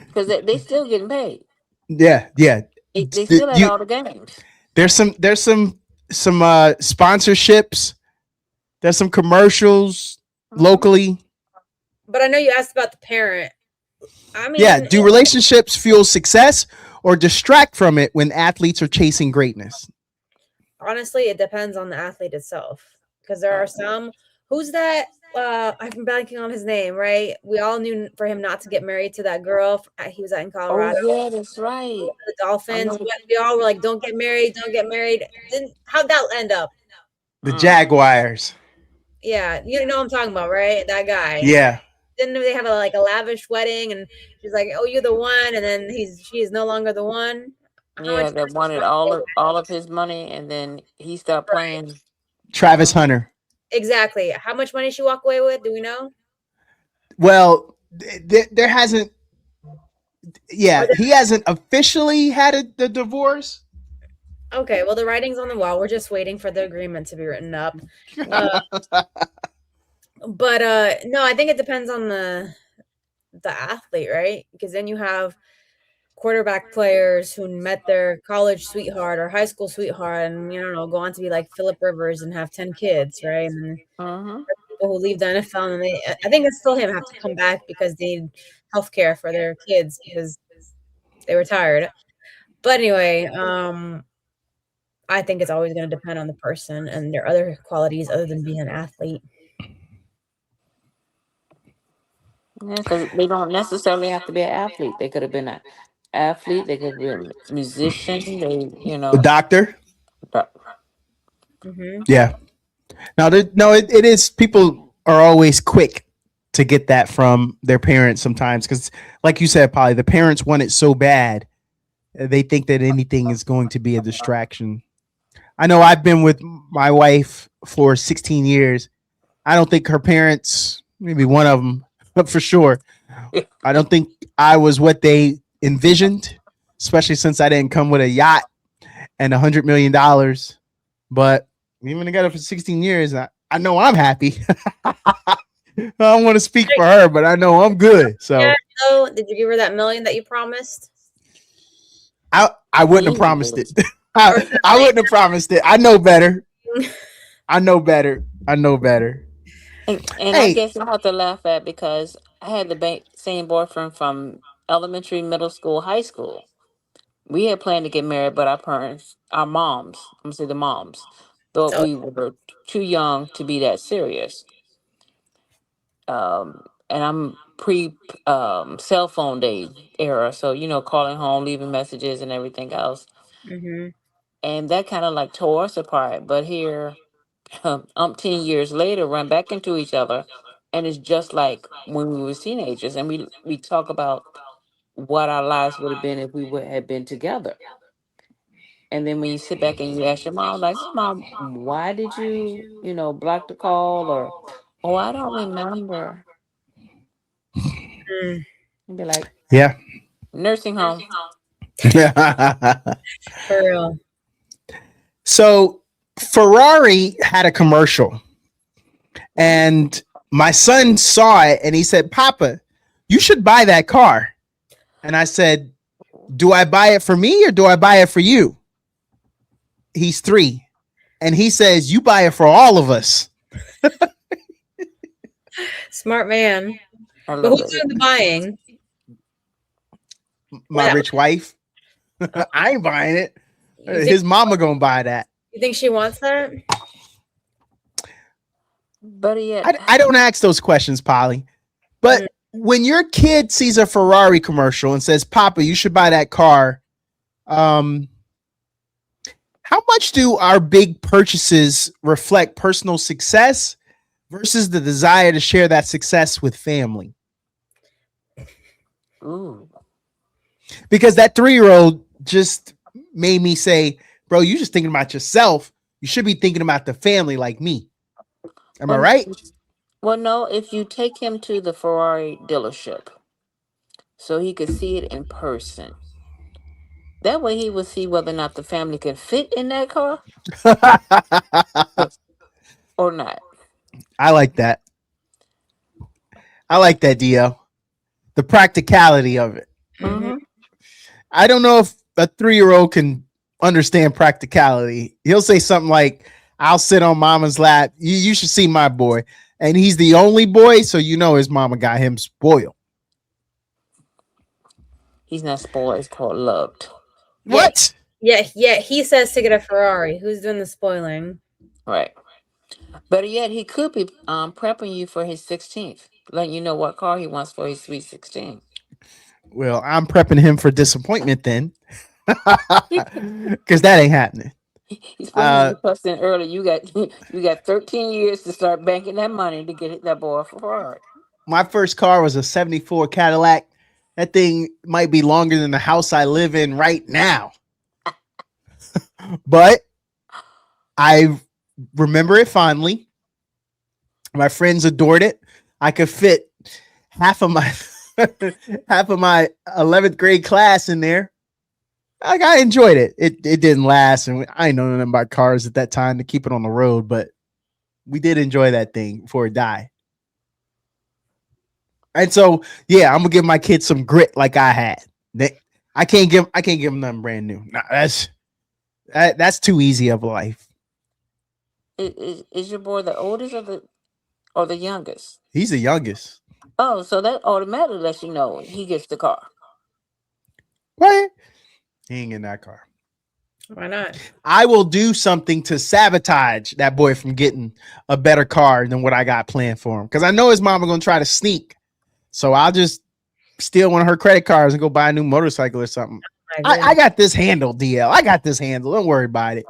because they still getting paid. Yeah. They still at all the games. There's some sponsorships. There's some commercials locally. But I know you asked about the parent. I Yeah. mean, Do relationships fuel success or distract from it when athletes are chasing greatness? honestly, it depends on the athlete itself. Because there are some. Who's that? I'm blanking on his name. Right? We all knew for him not to get married to that girl. He was in Oh Colorado. yeah, that's right. The I Dolphins. know. But we all were like, "Don't get married. Don't get married." Didn't how'd that end up? The Mm. Jaguars. Yeah, you know what I'm talking about, right? That guy. Yeah. Didn't they have a lavish wedding? And she's like, "Oh, you're the one," and then she is no longer the one. How much Yeah, that money she wanted walked away all of his money, and then he stopped with? Right. playing. Travis Hunter. Exactly. How much money she walk away with? Do we know? Well, there hasn't. Or Yeah, he hasn't officially had the divorce. okay, well, the writing's on the wall. We're just waiting for the agreement to be written up. Uh, but no, I think it depends on the athlete, right? Because then you have quarterback players who met their college sweetheart or high school sweetheart, and you know, go on to be like Philip Rivers and have 10 kids, right? And then Mm-hmm. people who leave the NFL and I think it's still him have to come back because they need health care for their kids because they retired. But anyway, I think it's always going to depend on the person and their other qualities other than being an athlete. Yeah, because they don't necessarily have to be an athlete. They could have been an athlete. They could be a musician. They, The doctor. but- Hmm. Yeah. Now, no, it is. People are always quick to get that from their parents sometimes because, like you said, Polly, the parents want it so bad, they think that anything is going to be a distraction. I know I've been with my wife for 16 years. I don't think her parents, maybe one of them, but for sure, I don't think I was what they envisioned, especially since I didn't come with a yacht and $100 million. But we've been together for 16 years. I know I'm happy. I don't want to speak for her, but I know I'm good. So Yeah. So, did you give her that million that you promised? I wouldn't have promised it. I wouldn't have promised it. I know better. I know better. I know better. and I Hey, guess I have to laugh at because I had the same boyfriend from elementary, middle school, high school. We had planned to get married, but our parents, our moms, I'm gonna say the moms, thought So, we were too young to be that serious. And I'm pre cell phone day era, so calling home, leaving messages, and everything else, hmm. and that kind of like tore us apart. But here, umpteen years later, run back into each other, and it's just like when we were teenagers, and we talk about what our lives would have been if we would have been together. And then when you sit back and you ask your mom, like, "So, Mom, why did you, block the call?" Or, "Oh, I don't remember." Mm, And be like, yeah. "Nursing home." for real. So Ferrari had a commercial and my son saw it and he said, Papa, you should buy that car. And I said, do I buy it for me or do I buy it for you? He's 3. And he says, you buy it for all of us. Smart man. I But love who's it. doing the buying? My Well, rich wife. I ain't buying it. you think, His mama gonna buy that. you think she wants that? But yet, I don't ask those questions, Polly. But when your kid sees a Ferrari commercial and says, Papa, you should buy that car, how much do our big purchases reflect personal success versus the desire to share that success with family? ooh, Because that 3-year-old just made me say, bro, you just thinking about yourself. You should be thinking about the family like me. Am I well, right? well, no. If you take him to the Ferrari dealership, so he could see it in person, that way he would see whether or not the family can fit in that car or not. I like that. I like that, Dio. The practicality of it. Mm-hmm. Mm-hmm. I don't know if a 3-year-old can understand practicality. He'll say something like, I'll sit on mama's lap. You should see my boy. And he's the only boy, so his mama got him spoiled. He's not spoiled. It's called loved. Yeah, What? yeah. He says to get a Ferrari. Who's doing the spoiling? Right. Better yet, he could be prepping you for his 16th, letting you know what car he wants for his sweet 16. Well, I'm prepping him for disappointment then, because that ain't happening. He's supposed to Uh, be busting early. You got you got 13 years to start banking that money to get that boy a Ferrari. my first car was a '74 Cadillac. That thing might be longer than the house I live in right now, but I remember it fondly. My friends adored it. I could fit half of my half of my 11th grade class in there. Like, I enjoyed it. It didn't last, and I didn't know nothing about cars at that time to keep it on the road, but we did enjoy that thing before it died. And so, yeah, I'm gonna give my kids some grit like I had. I can't give them nothing brand new. Nah, that's too easy of a life. Is your boy the oldest or the youngest? He's the youngest. Oh, so that automatically lets you know he gets the car. What? He ain't in that car. Why not? I will do something to sabotage that boy from getting a better car than what I got planned for him. Because I know his mama gonna try to sneak. So I'll just steal one of her credit cards and go buy a new motorcycle or something. I got this handled, DL. I got this handled. Don't worry about it.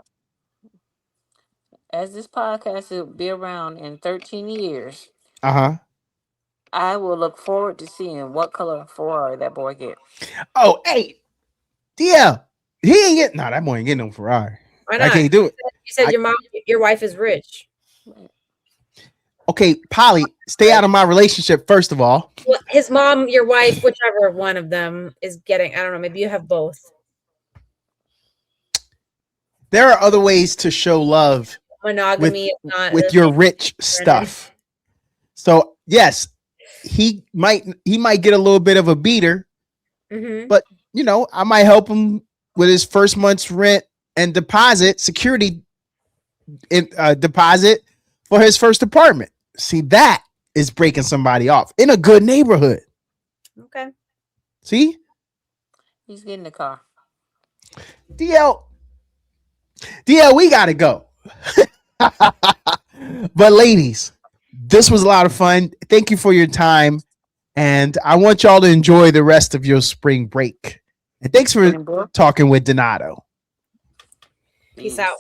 As this podcast will be around in 13 years, Uh-huh. I will look forward to seeing what color Ferrari that boy gets. Oh, hey, DL. He ain't getting that boy ain't getting no Ferrari. Why not? I can't do it. You said your wife is rich. Okay, Polly, stay out of my relationship, first of all. Well, his mom, your wife, whichever one of them is getting, I don't know, maybe you have both. There are other ways to show love Monogamy is not with your rich stuff. So yes, he might get a little bit of a beater, but I might help him with his first month's rent and security deposit for his first apartment. See, that is breaking somebody off in a good neighborhood. Okay. See? He's getting the car. DL, we gotta go. But ladies, this was a lot of fun. Thank you for your time. And I want y'all to enjoy the rest of your spring break. And thanks for talking with Donato. Peace out.